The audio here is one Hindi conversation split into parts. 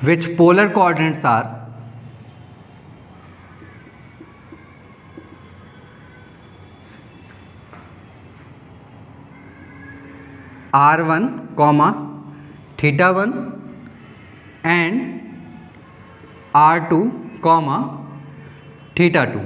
which polar coordinates are r1, θ1 and r2, θ2।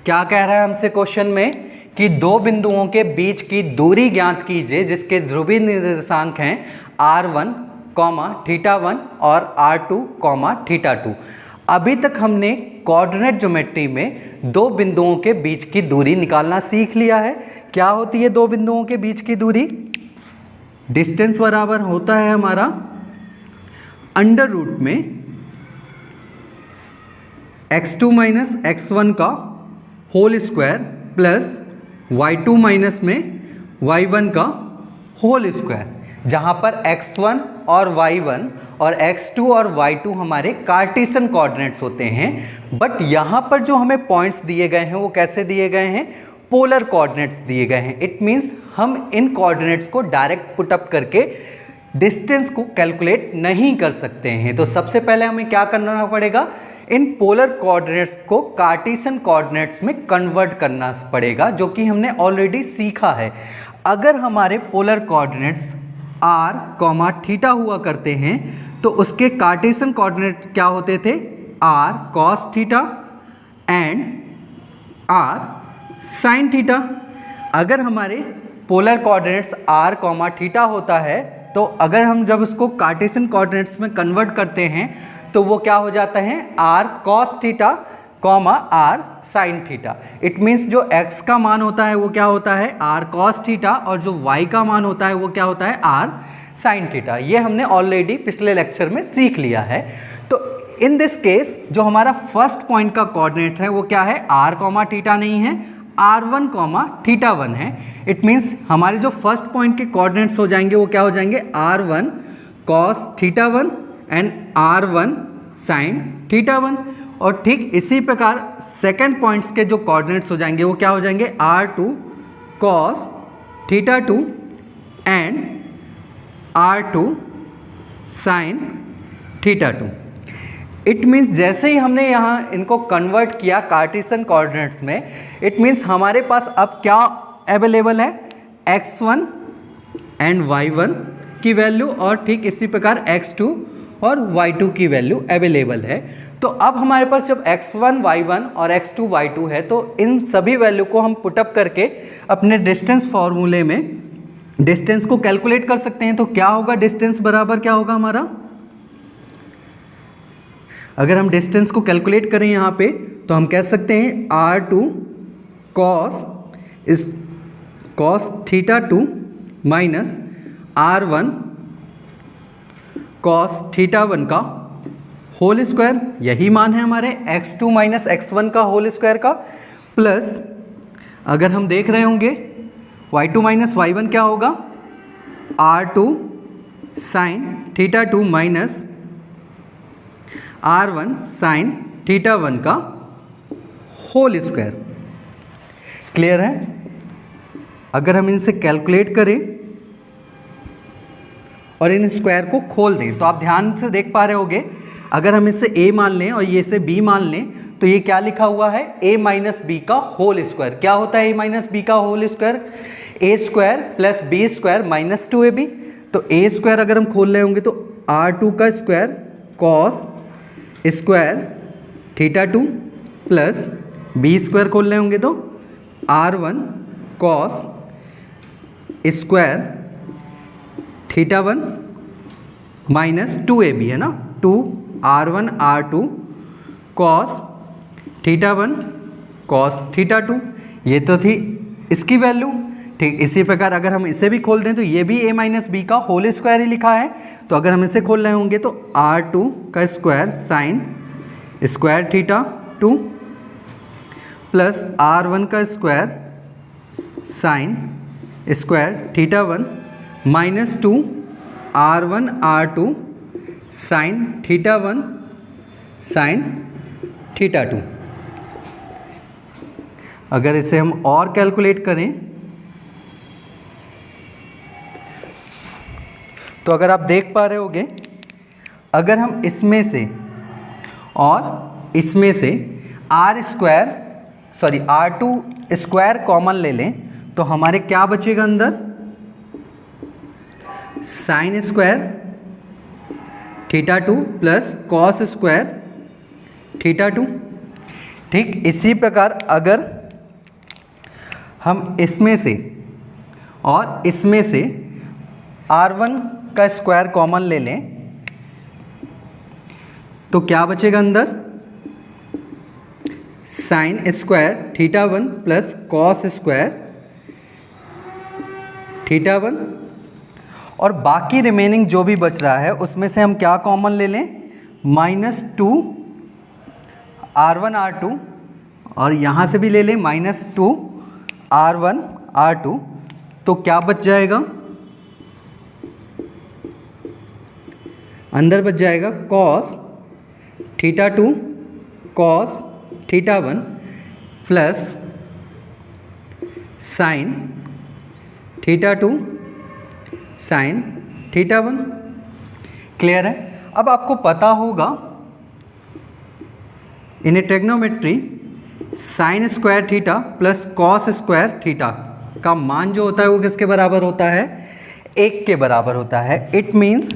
क्या कह रहा है हमसे क्वेश्चन में कि दो बिंदुओं के बीच की दूरी ज्ञात कीजिए जिसके ध्रुवीय निर्देशांक हैं r1, θ1 और r2, θ2। अभी तक हमने कोऑर्डिनेट ज्योमेट्री में दो बिंदुओं के बीच की दूरी निकालना सीख लिया है। क्या होती है दो बिंदुओं के बीच की दूरी? डिस्टेंस बराबर होता है हमारा अंडर रूट में x2 माइनस x1 का whole square plus y2 minus में y1 का होल स्क्वायर, जहाँ पर x1 और y1 और x2 और y2 हमारे कार्टेशियन कोऑर्डिनेट्स होते हैं। बट यहाँ पर जो हमें पॉइंट्स दिए गए हैं वो कैसे दिए गए हैं? पोलर कोऑर्डिनेट्स दिए गए हैं। इट मीन्स हम इन कोऑर्डिनेट्स को डायरेक्ट पुटअप करके डिस्टेंस को कैलकुलेट नहीं कर सकते हैं। तो सबसे पहले हमें क्या करना पड़ेगा? इन पोलर कोऑर्डिनेट्स को कार्टेशियन कोऑर्डिनेट्स में कन्वर्ट करना पड़ेगा, जो कि हमने ऑलरेडी सीखा है। अगर हमारे पोलर कोऑर्डिनेट्स r, θ हुआ करते हैं तो उसके कार्टेशियन कोऑर्डिनेट क्या होते थे? r cos θ and r sin θ। अगर हमारे पोलर कोऑर्डिनेट्स r, θ होता है तो अगर हम जब उसको कार्टेशियन कोऑर्डिनेट्स में कन्वर्ट करते हैं तो वो क्या हो जाता है? r cos θ, r sin θ। It means जो x का मान होता है वो क्या होता है? r cos θ, और जो y का मान होता है वो क्या होता है? r sin θ। ये हमने ऑलरेडी पिछले लेक्चर में सीख लिया है। तो इन दिस केस जो हमारा फर्स्ट पॉइंट का कोऑर्डिनेट है वो क्या है? r, θ नहीं है, r1, θ1 है। इट मीन्स हमारे जो फर्स्ट पॉइंट के कोऑर्डिनेट्स हो जाएंगे वो क्या हो जाएंगे? r1 cos θ1 and r1 sin θ1। और ठीक इसी प्रकार सेकेंड पॉइंट्स के जो कोऑर्डिनेट्स हो जाएंगे वो क्या हो जाएंगे? r2 cos θ2 and r2 sin θ2। It means जैसे ही हमने यहाँ इनको कन्वर्ट किया कार्टेशियन कोऑर्डिनेट्स में, इट मीन्स हमारे पास अब क्या अवेलेबल है? x1 एंड y1 की वैल्यू और ठीक इसी प्रकार x2 और y2 की वैल्यू अवेलेबल है। तो अब हमारे पास जब x1, y1 और x2, y2 है तो इन सभी वैल्यू को हम पुटअप करके अपने डिस्टेंस फॉर्मूले में डिस्टेंस को कैलकुलेट कर सकते हैं। तो क्या होगा? डिस्टेंस बराबर क्या होगा हमारा? अगर हम डिस्टेंस को कैलकुलेट करें यहाँ पे तो हम कह सकते हैं r2 cos θ2 minus r1 cos θ1 का होल स्क्वायर, यही मान है हमारे x2 माइनस x1 का होल स्क्वायर का, प्लस अगर हम देख रहे होंगे y2 माइनस y1 क्या होगा? r2 sin θ2 minus r1 sin θ1 का होल स्क्वायर। क्लियर है? अगर हम इनसे कैलकुलेट करें और इन स्क्वायर को खोल दें तो आप ध्यान से देख पा रहे होंगे, अगर हम इसे a मान लें और ये से b मान लें तो ये क्या लिखा हुआ है? a माइनस बी का होल स्क्वायर। क्या होता है a माइनस बी का whole square? a square plus b square minus 2ab। तो a स्क्वायर अगर हम खोल रहे होंगे तो r2 का square cos square θ2 plus b square खोल रहे होंगे तो r1 cos square θ1 minus 2ab है ना, 2r1 r2 cos θ1 cos θ2। ये तो थी इसकी वैल्यू। ठीक इसी प्रकार अगर हम इसे भी खोल दें तो ये भी a माइनस बी का होल स्क्वायर ही लिखा है। तो अगर हम इसे खोल रहे होंगे तो r2 का square sine square θ2 plus r1 का square sine square θ1 minus 2 r1 r2 sine θ1 sine θ2। अगर इसे हम और कैलकुलेट करें तो अगर आप देख पा रहे होगे अगर हम इसमें से और इसमें से R2 स्क्वायर कॉमन ले लें तो हमारे क्या बचेगा अंदर, sign square theta 2 plus cos square theta 2। ठीक इसी प्रकार अगर हम इसमें से और इसमें से R1 का स्क्वायर कॉमन ले लें तो क्या बचेगा अंदर, sign square theta 1 plus cos square theta 1। और बाकी रिमेनिंग जो भी बच रहा है उसमें से हम क्या कॉमन ले लें, -2 R1 R2, और यहाँ से भी ले लें -2 R1 R2, तो क्या बच जाएगा, अंदर बच जाएगा cos theta 2 cos theta 1 plus sine theta 2 sine theta 1। Clear है। अब आपको पता होगा इन trigonometry sine square theta plus cos square theta का मान जो होता है वो किसके बराबर होता है, 1 के बराबर होता है। इट मीन्स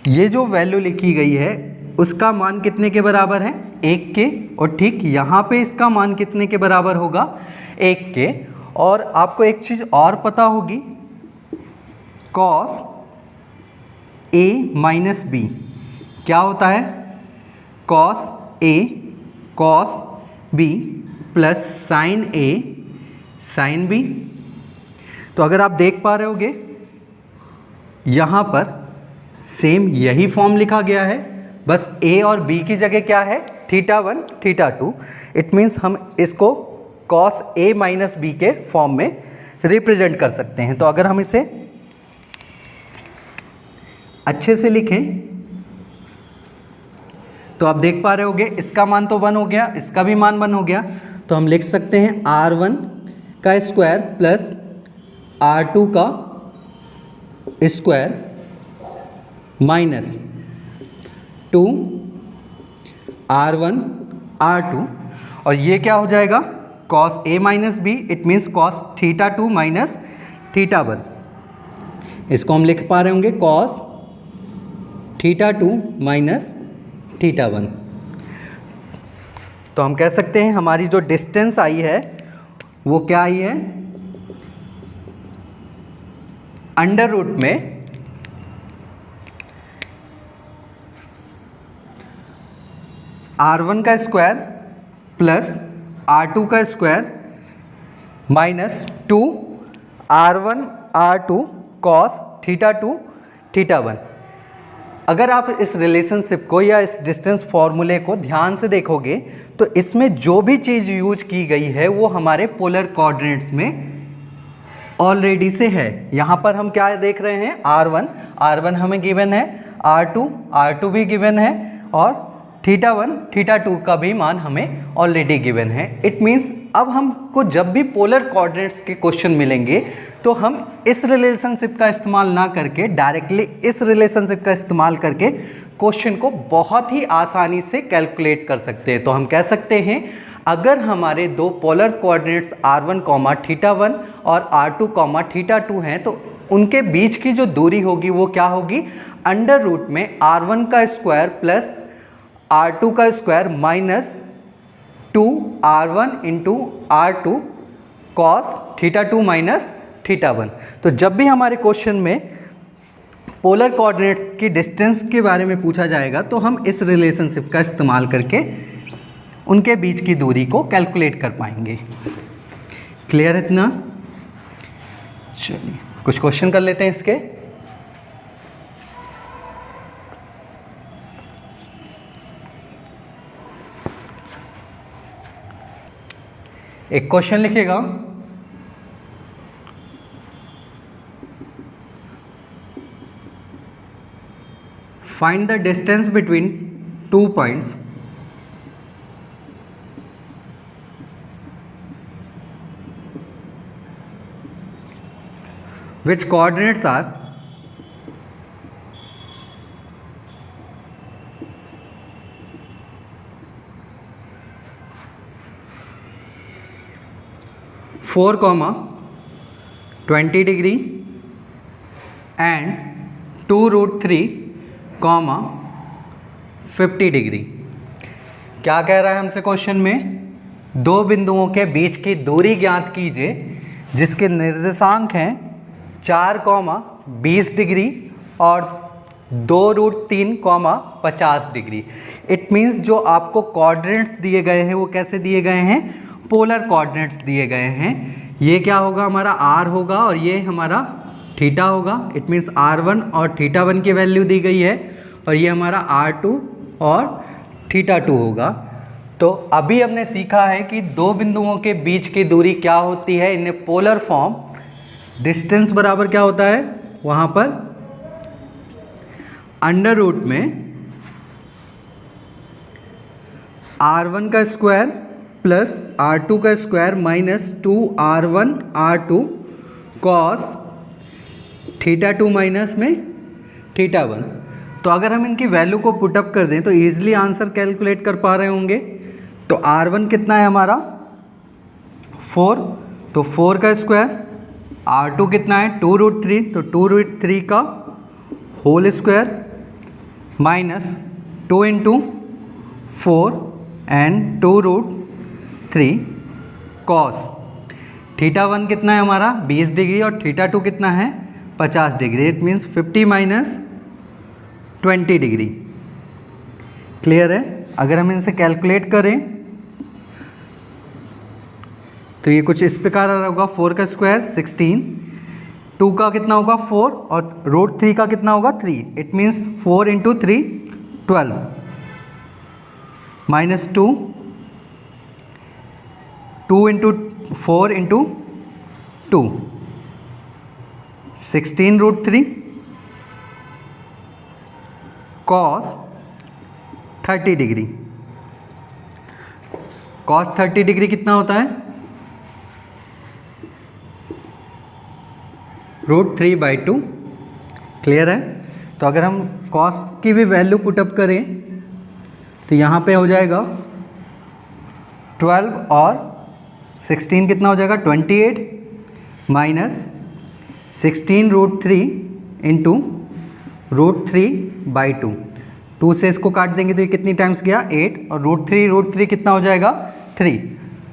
ये जो वैल्यू लिखी गई है उसका मान कितने के बराबर है, 1 के। और ठीक यहाँ पे इसका मान कितने के बराबर होगा, 1 के। और आपको एक चीज़ और पता होगी, cos A माइनस बी क्या होता है, cos A cos B plus sine A sine B। तो अगर आप देख पा रहे होगे यहाँ पर सेम यही फॉर्म लिखा गया है, बस A और B की जगह क्या है, थीटा 1 थीटा 2। इट मीन्स हम इसको cos A माइनस बी के फॉर्म में रिप्रेजेंट कर सकते हैं। तो अगर हम इसे अच्छे से लिखें तो आप देख पा रहे होगे इसका मान तो 1 हो गया, इसका भी मान 1 हो गया। तो हम लिख सकते हैं R1 का स्क्वायर प्लस R2 का स्क्वायर माइनस 2 R1 R2, और ये क्या हो जाएगा, cos A minus b, it means cos theta 2 minus theta 1। इसको हम लिख पा रहे होंगे cos थीटा 2 माइनस थीटा 1। तो हम कह सकते हैं हमारी जो डिस्टेंस आई है वो क्या आई है, अंडर रूट में R1 का स्क्वायर प्लस R2 का square minus 2 R1 R2 cos theta 2 theta 1। अगर आप इस रिलेशनशिप को या इस डिस्टेंस फॉर्मूले को ध्यान से देखोगे तो इसमें जो भी चीज़ यूज की गई है वो हमारे पोलर कोऑर्डिनेट्स में ऑलरेडी से है। यहाँ पर हम क्या देख रहे हैं, R1 हमें गिवन है, R2 भी गिवन है, और थीटा 1 थीटा 2 का भी मान हमें ऑलरेडी गिवन है। इट मीन्स अब हमको जब भी पोलर कोऑर्डिनेट्स के क्वेश्चन मिलेंगे तो हम इस रिलेशनशिप का इस्तेमाल ना करके डायरेक्टली इस रिलेशनशिप का इस्तेमाल करके क्वेश्चन को बहुत ही आसानी से कैलकुलेट कर सकते हैं। तो हम कह सकते हैं अगर हमारे दो polar coordinates R1 comma theta 1 और R2 कॉमा थीटा 2 हैं तो उनके बीच की जो दूरी होगी वो क्या होगी, अंडर रूट में R1 का स्क्वायर प्लस R2 का square minus 2 R1 into R2 cos theta 2 minus theta 1। तो जब भी हमारे क्वेश्चन में पोलर कोऑर्डिनेट्स की डिस्टेंस के बारे में पूछा जाएगा तो हम इस रिलेशनशिप का इस्तेमाल करके उनके बीच की दूरी को कैलकुलेट कर पाएंगे। क्लियर इतना? चलिए कुछ क्वेश्चन कर लेते हैं इसके। एक क्वेश्चन लिखिएगा, find the distance between 2 points which coordinates are 4, 20 degree and 2√3, 50 degree. क्या कह रहा है हमसे क्वेश्चन में? दो बिंदुओं के बीच की दूरी ज्ञात कीजिए जिसके निर्देशांक हैं 4, 20 डिग्री और 2√3, 50 डिग्री। इट मीन्स जो आपको कोऑर्डिनेट्स दिए गए हैं वो कैसे दिए गए हैं? पोलर कोऑर्डिनेट्स दिए गए हैं। ये क्या होगा? हमारा r होगा और ये हमारा थीटा होगा। इट मीन्स r1 और θ1 की वैल्यू दी गई है और ये हमारा r2 और θ2 होगा। तो अभी हमने सीखा है कि दो बिंदुओं के बीच की दूरी क्या होती है इन पोलर फॉर्म। डिस्टेंस बराबर क्या होता है वहाँ पर? अंडर रूट में r1 का स्क्वायर प्लस r2 का square minus 2r1 r2 cos θ2 minus में θ1। तो अगर हम इनकी वैल्यू को पुटअप कर दें तो ईजिली आंसर कैलकुलेट कर पा रहे होंगे। तो r1 कितना है हमारा? 4, तो 4 का स्क्वायर। r2 कितना है? 2√3, तो 2√3 का whole square minus 2 into 4 and 2√3 cos θ1 कितना है हमारा? 20 डिग्री और θ2 कितना है? 50 degree. It means 50 minus 20 degree. Clear है? अगर हम इनसे कैलकुलेट करें तो ये कुछ इस प्रकार होगा। 4 का स्क्वायर 16, 2 का कितना होगा? 4 और √3 का कितना होगा? 3। It means 4 into 3 12 minus 2, 2 into 4 into 2 16√3 cos 30 degree. Cos 30 degree कितना होता है? √3/2। क्लियर है? तो अगर हम कॉस की भी वैल्यू पुटअप करें तो यहाँ पे हो जाएगा 12 और 16 कितना हो जाएगा? 28 माइनस 16√3 इंटू √3/2। 2 से इसको काट देंगे तो ये कितनी टाइम्स गया? 8 और √3 कितना हो जाएगा? 3।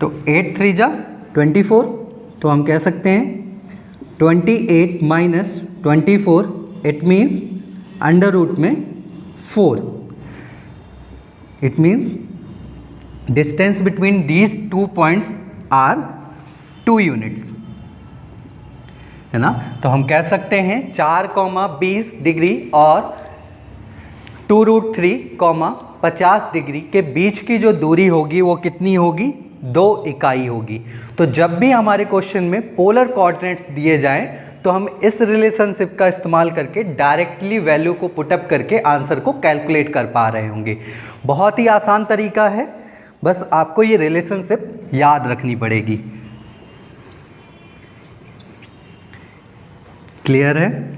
तो 8 3 जा 24। तो हम कह सकते हैं 28 minus 24, it means under root में 4। It means distance between these 2 points are 2 units, है ना। तो हम कह सकते हैं 4, 20 डिग्री और 2√3, 50 डिग्री के बीच की जो दूरी होगी वो कितनी होगी? 2 इकाई होगी। तो जब भी हमारे क्वेश्चन में पोलर कोऑर्डिनेट्स दिए जाएं तो हम इस रिलेशनशिप का इस्तेमाल करके डायरेक्टली वैल्यू को पुटअप करके आंसर को कैलकुलेट कर पा रहे होंगे। बहुत ही आसान तरीका है, बस आपको ये रिलेशनशिप याद रखनी पड़ेगी। क्लियर है?